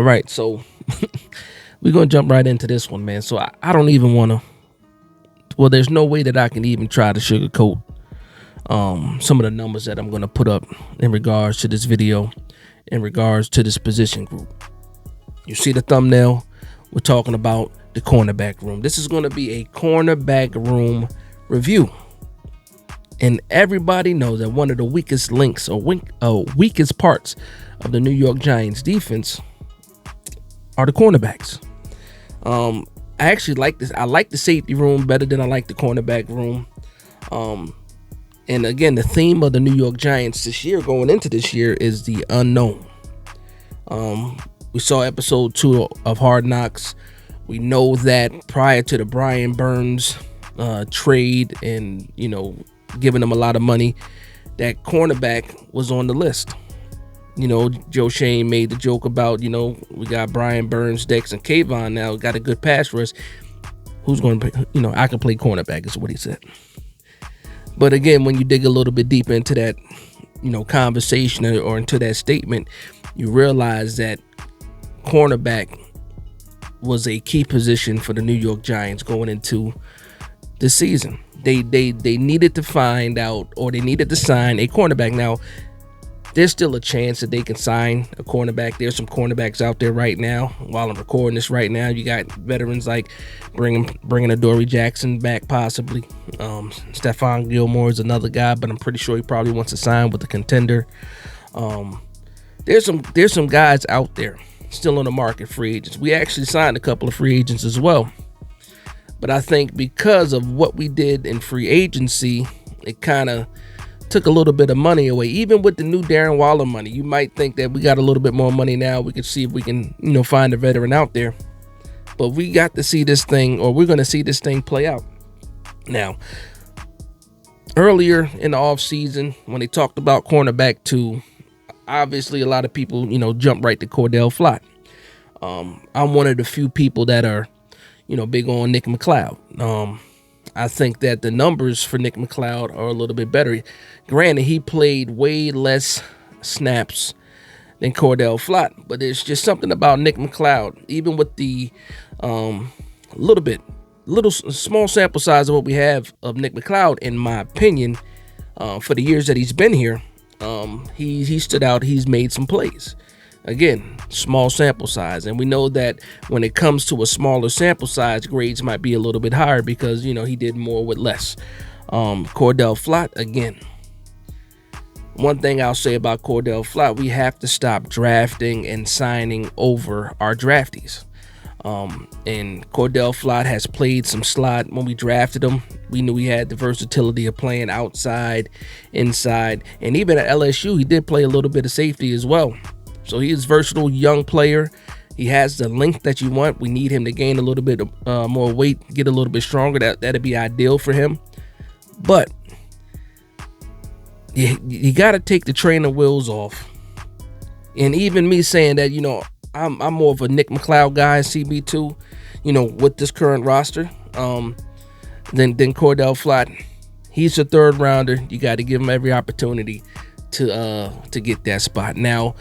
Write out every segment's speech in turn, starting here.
right, so we're gonna jump right into this one, man. So I don't even want to. Well, there's no way that I can even try to sugarcoat some of the numbers that I'm gonna put up in regards to this video, in regards to this position group. You see the thumbnail? We're talking about the cornerback room. This is gonna be a cornerback room review. And everybody knows that one of the weakest links or weakest parts of the New York Giants defense are the cornerbacks. I actually like this. I like the safety room better than I like the cornerback room. And again, the theme of the New York Giants this year, going into this year, is the unknown. We saw episode 2 of Hard Knocks. We know that prior to the Brian Burns trade and, giving them a lot of money, that cornerback was on the list. Joe Shane made the joke about, we got Brian Burns, Dex, and Kayvon now, got a good pass rush. Who's going to, I can play cornerback is what he said. But again, when you dig a little bit deeper into that, conversation or into that statement, you realize that cornerback was a key position for the New York Giants going into the season. They needed to find out, or they needed to sign a cornerback. Now, there's still a chance that they can sign a cornerback. There's some cornerbacks out there right now. While I'm recording this right now, you got veterans like bringing Adoree Jackson back possibly. Stephon Gilmore is another guy, but I'm pretty sure he probably wants to sign with the contender. There's some guys out there still on the market, free agents. We actually signed a couple of free agents as well. But I think because of what we did in free agency, it kind of took a little bit of money away. Even with the new Darren Waller money, you might think that we got a little bit more money now. We could see if we can, find a veteran out there. But we got to see this thing, or we're going to see this thing play out. Now, earlier in the offseason, when they talked about cornerback 2, obviously a lot of people, jump right to Cordell Flott. I'm one of the few people that are, big on Nick McCloud. I think that the numbers for Nick McCloud are a little bit better. Granted, he played way less snaps than Cordell Flott, but there's just something about Nick McCloud, even with the small sample size of what we have of Nick McCloud, in my opinion, for the years that he's been here, he stood out. He's made some plays. Again, small sample size, and we know that when it comes to a smaller sample size, grades might be a little bit higher because, he did more with less. Cordell Flott, again, one thing I'll say about Cordell Flott, we have to stop drafting and signing over our draftees. And Cordell Flott has played some slot. When we drafted him, we knew he had the versatility of playing outside, inside, and even at LSU, he did play a little bit of safety as well. So he is a versatile young player. He has the length that you want. We need him to gain a little bit more weight, get a little bit stronger. That'd be ideal for him. But you got to take the trainer wheels off. And even me saying that, I'm more of a Nick McCloud guy, CB2, with this current roster, than Cordell Flott. He's a third rounder. You got to give him every opportunity to get that spot. Now,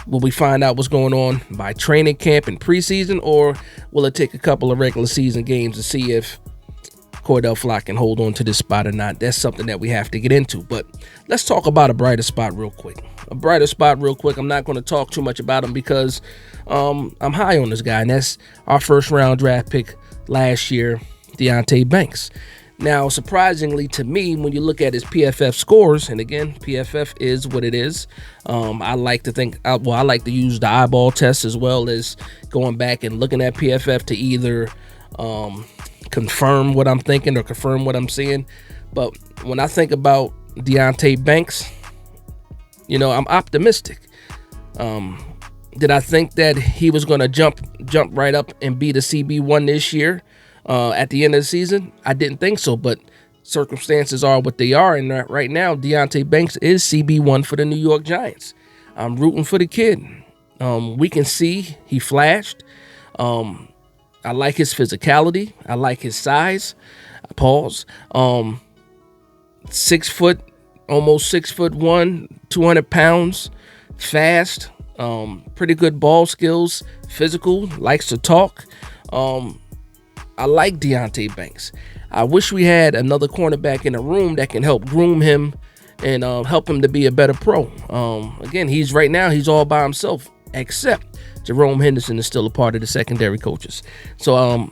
will we find out what's going on by training camp and preseason, or will it take a couple of regular season games to see if Cordell Flott can hold on to this spot or not? That's something that we have to get into. But let's talk about a brighter spot real quick. I'm not going to talk too much about him because I'm high on this guy, and that's our first round draft pick last year, Deonte Banks. Now, surprisingly to me, when you look at his PFF scores, and again, PFF is what it is. I like to use the eyeball test as well as going back and looking at PFF to either confirm what I'm thinking or confirm what I'm seeing. But when I think about Deonte Banks, I'm optimistic. Did I think that he was going to jump right up and be the CB1 this year? At the end of the season, I didn't think so, but circumstances are what they are, and right now, Deonte Banks is CB1 for the New York Giants. I'm rooting for the kid. We can see he flashed. I like his physicality. I like his size. Pause. 6 foot, almost 6'1", 200 pounds, fast. Pretty good ball skills, physical, likes to talk. I like Deonte Banks. I wish we had another cornerback in the room that can help groom him and help him to be a better pro. Again, he's all by himself, except Jerome Henderson is still a part of the secondary coaches. So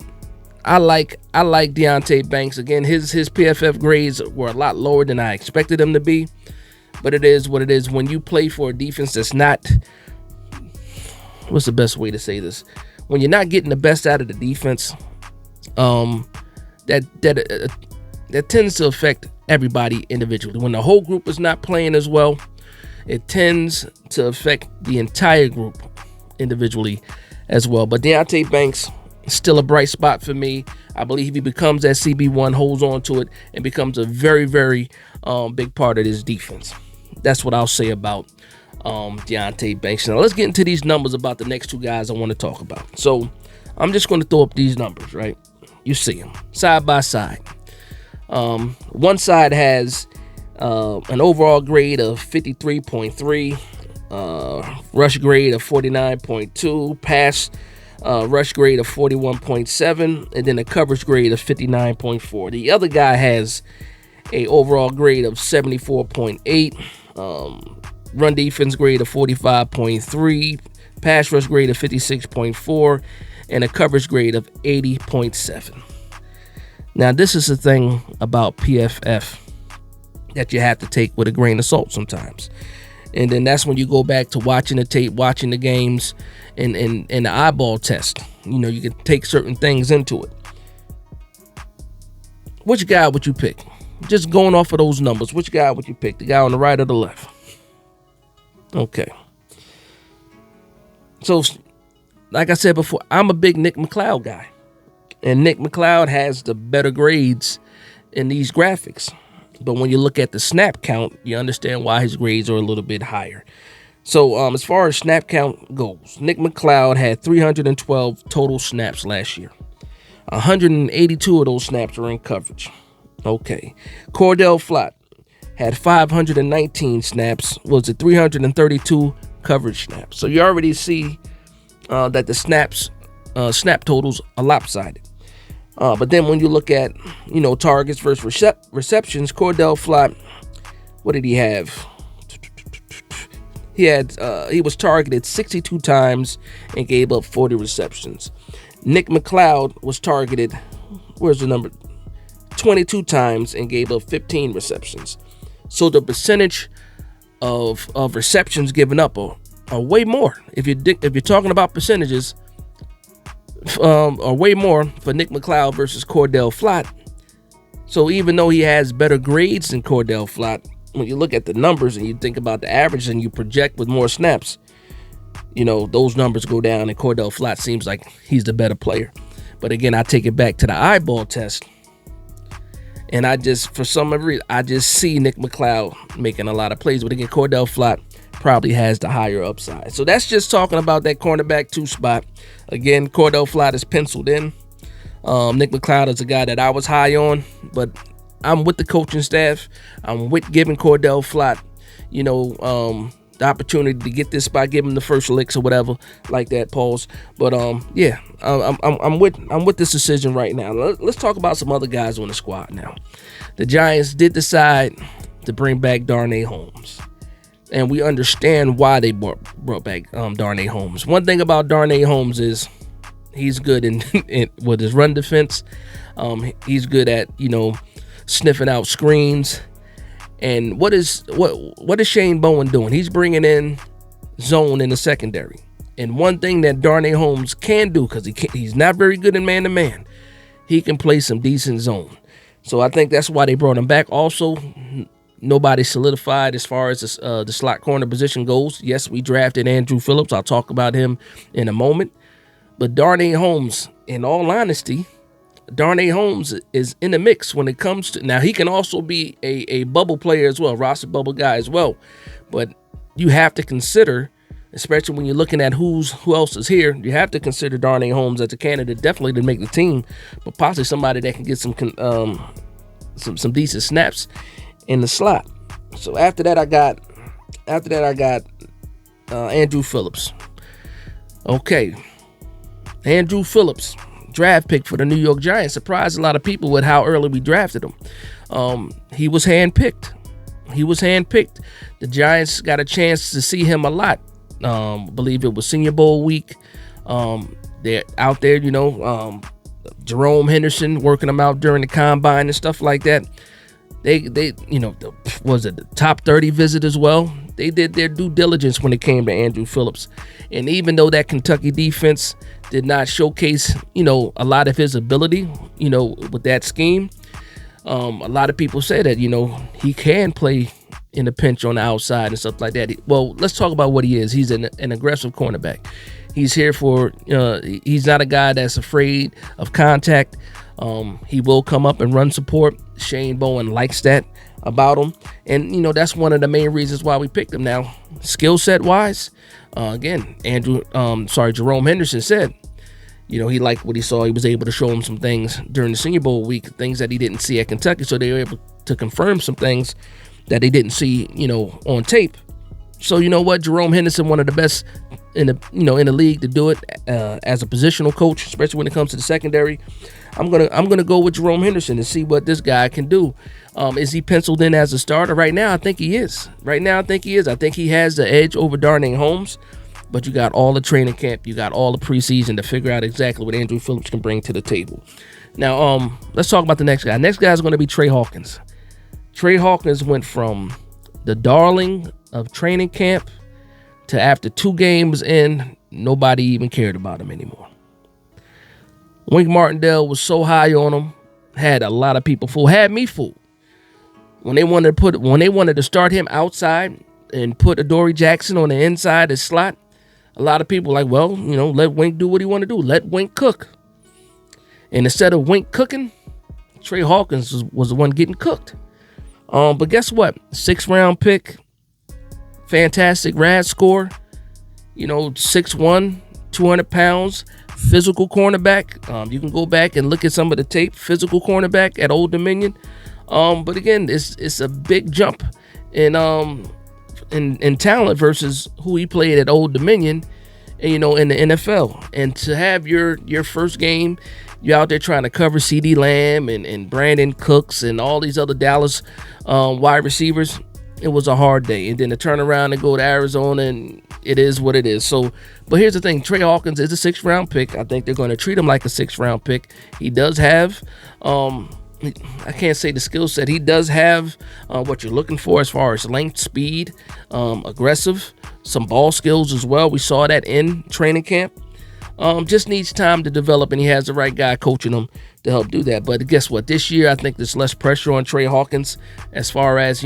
I like Deonte Banks. Again, his PFF grades were a lot lower than I expected them to be, but it is what it is. When you play for a defense that's not, what's the best way to say this? When you're not getting the best out of the defense, that tends to affect everybody individually. When the whole group is not playing as well, it tends to affect the entire group individually as well. But Deonte Banks, still a bright spot for me. I believe he becomes that CB1, holds on to it, and becomes a very, very big part of this defense. That's what I'll say about Deonte Banks. Now let's get into these numbers about the next two guys I want to talk about. So I'm just going to throw up these numbers, right? You see them side by side. One side has an overall grade of 53.3, rush grade of 49.2, pass rush grade of 41.7, and then a coverage grade of 59.4. The other guy has a overall grade of 74.8, run defense grade of 45.3, pass rush grade of 56.4, and a coverage grade of 80.7. Now, this is the thing about PFF that you have to take with a grain of salt sometimes. And then that's when you go back to watching the tape, watching the games, and the eyeball test. You know, you can take certain things into it. Which guy would you pick? Just going off of those numbers, which guy would you pick? The guy on the right or the left? Okay. So, like I said before, I'm a big Nick McCloud guy. And Nick McCloud has the better grades in these graphics. But when you look at the snap count, you understand why his grades are a little bit higher. So as far as snap count goes, Nick McCloud had 312 total snaps last year. 182 of those snaps were in coverage. Okay. Cordell Flott had 519 snaps, was it 332 coverage snaps. So you already see that the snap totals are lopsided. But then when you look at, targets versus receptions, Cordell Flott, what did he have? He was targeted 62 times and gave up 40 receptions. Nick McCloud was targeted, where's the number? 22 times and gave up 15 receptions. So the percentage of receptions given up are way more. If you're talking about percentages, are way more for Nick McCloud versus Cordell Flott. So even though he has better grades than Cordell Flott, when you look at the numbers and you think about the average and you project with more snaps, those numbers go down and Cordell Flott seems like he's the better player. But again, I take it back to the eyeball test. And for some reason, I just see Nick McCloud making a lot of plays. But again, Cordell Flott probably has the higher upside. So that's just talking about that cornerback 2 spot. Again, Cordell Flott is penciled in. Nick McCloud is a guy that I was high on, but I'm with the coaching staff. I'm with giving Cordell Flott, the opportunity to get this spot, give him the first licks or whatever, like that. Pause. But I'm with this decision right now. Let's talk about some other guys on the squad now. The Giants did decide to bring back Darnay Holmes. And we understand why they brought back Darnay Holmes. One thing about Darnay Holmes is he's good in with his run defense. He's good at sniffing out screens. And what is Shane Bowen doing? He's bringing in zone in the secondary. And one thing that Darnay Holmes can do, because he's not very good in man-to-man, he can play some decent zone. So I think that's why they brought him back. Also, nobody solidified as far as the slot corner position goes. Yes, we drafted Andrew Phillips. I'll talk about him in a moment. But Darnay Holmes, in all honesty, Darnay Holmes is in the mix when it comes to... Now, he can also be a bubble player as well, roster bubble guy as well. But you have to consider, especially when you're looking at who else is here, you have to consider Darnay Holmes as a candidate definitely to make the team, but possibly somebody that can get some decent snaps in the slot. So after that I got Andrew Phillips. Okay, Andrew Phillips, draft pick for the New York Giants, surprised a lot of people with how early we drafted him. He was handpicked. The Giants got a chance to see him a lot. I believe it was Senior Bowl week. They're out there, Jerome Henderson working them out during the combine and stuff like that. They was it the top 30 visit as well? They did their due diligence when it came to Andrew Phillips. And even though that Kentucky defense did not showcase, a lot of his ability, with that scheme, a lot of people say that, he can play in a pinch on the outside and stuff like that. Well, let's talk about what he is. He's an aggressive cornerback. He's here for, he's not a guy that's afraid of contact. He will come up and run support. Shane Bowen likes that about him. And, that's one of the main reasons why we picked him. Now, skill set wise, again, Jerome Henderson said, he liked what he saw. He was able to show him some things during the Senior Bowl week, things that he didn't see at Kentucky. So they were able to confirm some things that they didn't see, on tape. So you know what, Jerome Henderson, one of the best in the league to do it as a positional coach, especially when it comes to the secondary. I'm gonna go with Jerome Henderson and see what this guy can do. Is he penciled in as a starter right now? I think he is. I think he has the edge over Darnay Holmes. But you got all the training camp, you got all the preseason to figure out exactly what Andrew Phillips can bring to the table. Now, let's talk about the next guy. Next guy is going to be Trey Hawkins. Trey Hawkins went from the darling of training camp to after 2 games in, nobody even cared about him anymore. Wink Martindale was so high on him, had a lot of people fooled, had me fooled. When they wanted to start him outside and put Adoree Jackson on the inside as slot, a lot of people were like, well, let Wink do what he want to do. Let Wink cook. And instead of Wink cooking, Trey Hawkins was the one getting cooked. But guess what? 6th round pick, fantastic RAS score, 6'1", 200 pounds, physical cornerback. You can go back and look at some of the tape, physical cornerback at Old Dominion. But again, it's a big jump in talent versus who he played at Old Dominion, in the NFL. And to have your first game, you're out there trying to cover CeeDee Lamb and Brandon Cooks and all these other Dallas wide receivers, it was a hard day. And then to turn around and go to Arizona, and it is what it is. So, but here's the thing. Trey Hawkins is a 6th round pick. I think they're going to treat him like a 6th round pick. He does have, I can't say the skill set. He does have what you're looking for as far as length, speed, aggressive, some ball skills as well. We saw that in training camp. Just needs time to develop, and he has the right guy coaching him to help do that. But guess what? This year, I think there's less pressure on Trey Hawkins as far as,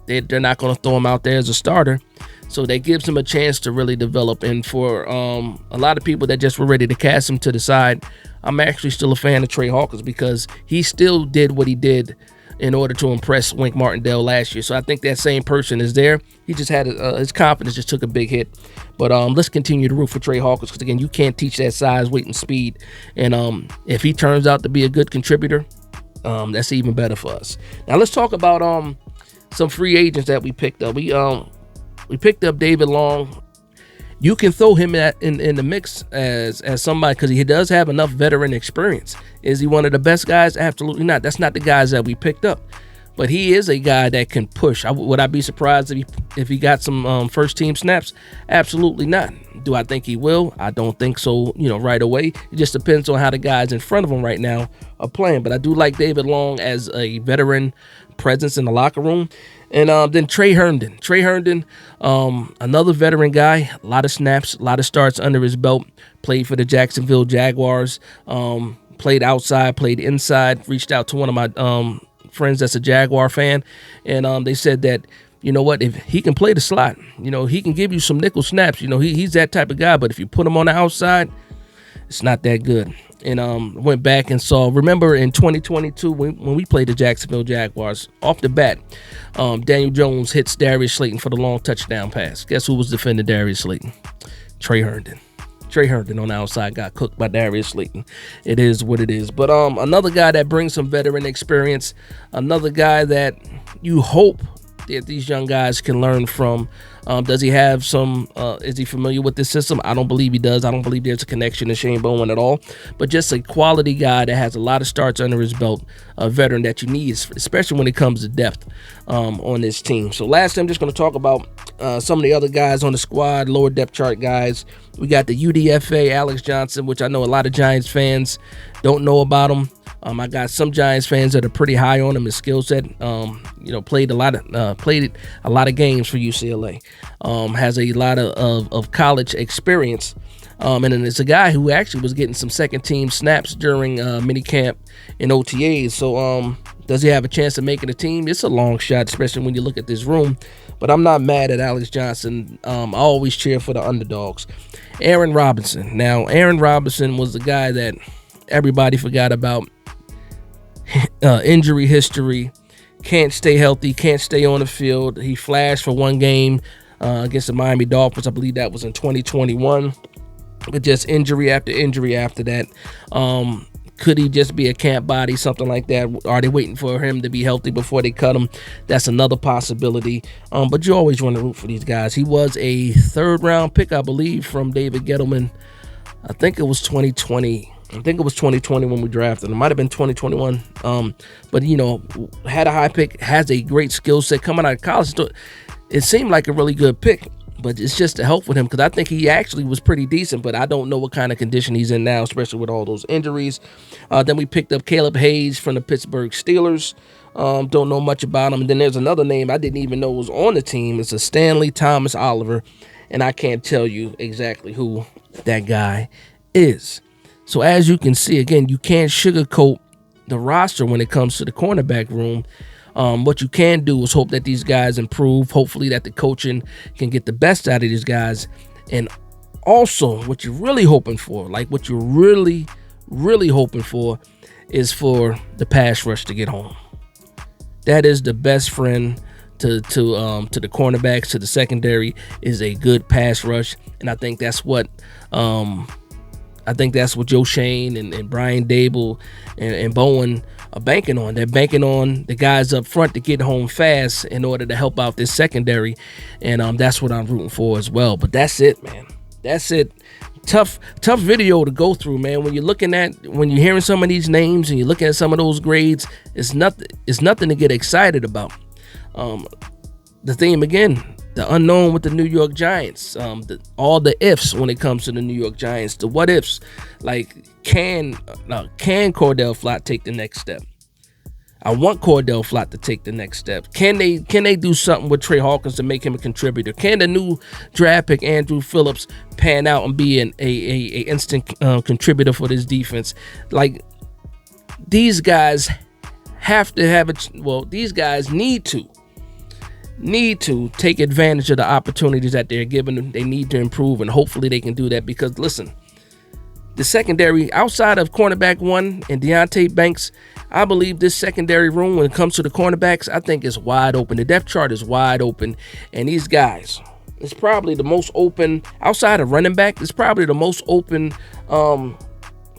they're not going to throw him out there as a starter. So that gives him a chance to really develop. And for a lot of people that just were ready to cast him to the side, I'm actually still a fan of Trey Hawkins because he still did what he did in order to impress Wink Martindale last year. So I think that same person is there. He just had his confidence just took a big hit. But let's continue to root for Trey Hawkins because, again, you can't teach that size, weight, and speed. And if he turns out to be a good contributor, that's even better for us. Now let's talk about some free agents that we picked up. We picked up David Long. You can throw him in the mix as somebody because he does have enough veteran experience. Is he one of the best guys? Absolutely not. That's not the guys that we picked up. But he is a guy that can push. Would I be surprised if he got some first team snaps? Absolutely not. Do I think he will? I don't think so, right away. It just depends on how the guys in front of him right now are playing. But I do like David Long as a veteran presence in the locker room. And then Trey Herndon. Another veteran guy, a lot of snaps, a lot of starts under his belt, played for the Jacksonville Jaguars, played outside, played inside, reached out to one of my friends that's a Jaguar fan, and they said that, if he can play the slot, he can give you some nickel snaps. He's that type of guy, but if you put him on the outside, it's not that good. And went back and saw, remember in 2022 when we played the Jacksonville Jaguars, off the bat, Daniel Jones hits Darius Slayton for the long touchdown pass. Guess who was defending Darius Slayton? Trey Herndon. Trey Herndon on the outside got cooked by Darius Slayton. It is what it is. But another guy that brings some veteran experience, another guy that you hope that these young guys can learn from, Does he have some? Is he familiar with this system? I don't believe he does. I don't believe there's a connection to Shane Bowen at all. But just a quality guy that has a lot of starts under his belt, a veteran that you need, especially when it comes to depth on this team. So lastly, I'm just going to talk about some of the other guys on the squad, lower depth chart guys. We got the UDFA, Alex Johnson, which I know a lot of Giants fans don't know about him. I got some Giants fans that are pretty high on him, his skill set. Played a lot of games for UCLA. Has a lot of college experience. And then it's a guy who actually was getting some second team snaps during minicamp and OTAs. So does he have a chance of making a team? It's a long shot, especially when you look at this room. But I'm not mad at Alex Johnson. I always cheer for the underdogs. Aaron Robinson. Now, Aaron Robinson was the guy that everybody forgot about. Injury history, can't stay healthy, can't stay on the field. He flashed for one game against the Miami Dolphins. I believe that was in 2021. But just injury after injury after that. Could he just be a camp body, something like that? Are they waiting for him to be healthy before they cut him? That's another possibility. But you always want to root for these guys. He was a third-round pick, I believe, from David Gettleman. I think it was 2020. I think it was 2020 when we drafted him. It might have been 2021. But, had a high pick, has a great skill set coming out of college. It seemed like a really good pick, but it's just to help with him because I think he actually was pretty decent, but I don't know what kind of condition he's in now, especially with all those injuries. Then we picked up Caleb Hayes from the Pittsburgh Steelers. Don't know much about him. And then there's another name I didn't even know was on the team. It's a Stanley Thomas Oliver, and I can't tell you exactly who that guy is. So as you can see, again, you can't sugarcoat the roster when it comes to the cornerback room. What you can do is hope that these guys improve. Hopefully that the coaching can get the best out of these guys. And also what you're really hoping for, is for the pass rush to get home. That is the best friend to the cornerbacks, to the secondary, is a good pass rush. And I think that's what Joe Shane and Brian Dable and Bowen are banking on. They're banking on the guys up front to get home fast in order to help out this secondary. And that's what I'm rooting for as well. But that's it, man. That's it. Tough video to go through, man. When you're hearing some of these names and you're looking at some of those grades, it's nothing to get excited about. The theme again, the unknown with the New York Giants, all the ifs when it comes to the New York Giants, the what ifs, like can Cordell Flott take the next step? I want Cordell Flott to take the next step. Can they do something with Trey Hawkins to make him a contributor? Can the new draft pick Andrew Phillips pan out and be an instant contributor for this defense? Like, these guys have to have it. Well, these guys need to take advantage of the opportunities that they're given. They need to improve, and hopefully they can do that because, listen, the secondary, outside of cornerback one and Deonte Banks, I believe this secondary room, when it comes to the cornerbacks, I think is wide open. The depth chart is wide open, and these guys, it's probably the most open, outside of running back, it's probably the most open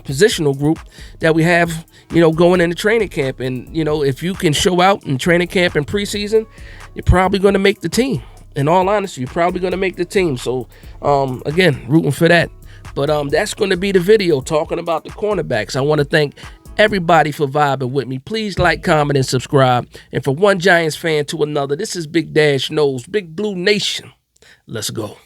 positional group that we have, going into training camp. And, if you can show out in training camp and preseason, you're probably going to make the team. In all honesty, you're probably going to make the team. So, again, rooting for that. But that's going to be the video talking about the cornerbacks. I want to thank everybody for vibing with me. Please like, comment, and subscribe. And for one Giants fan to another, this is Big Dash Knows, Big Blue Nation. Let's go.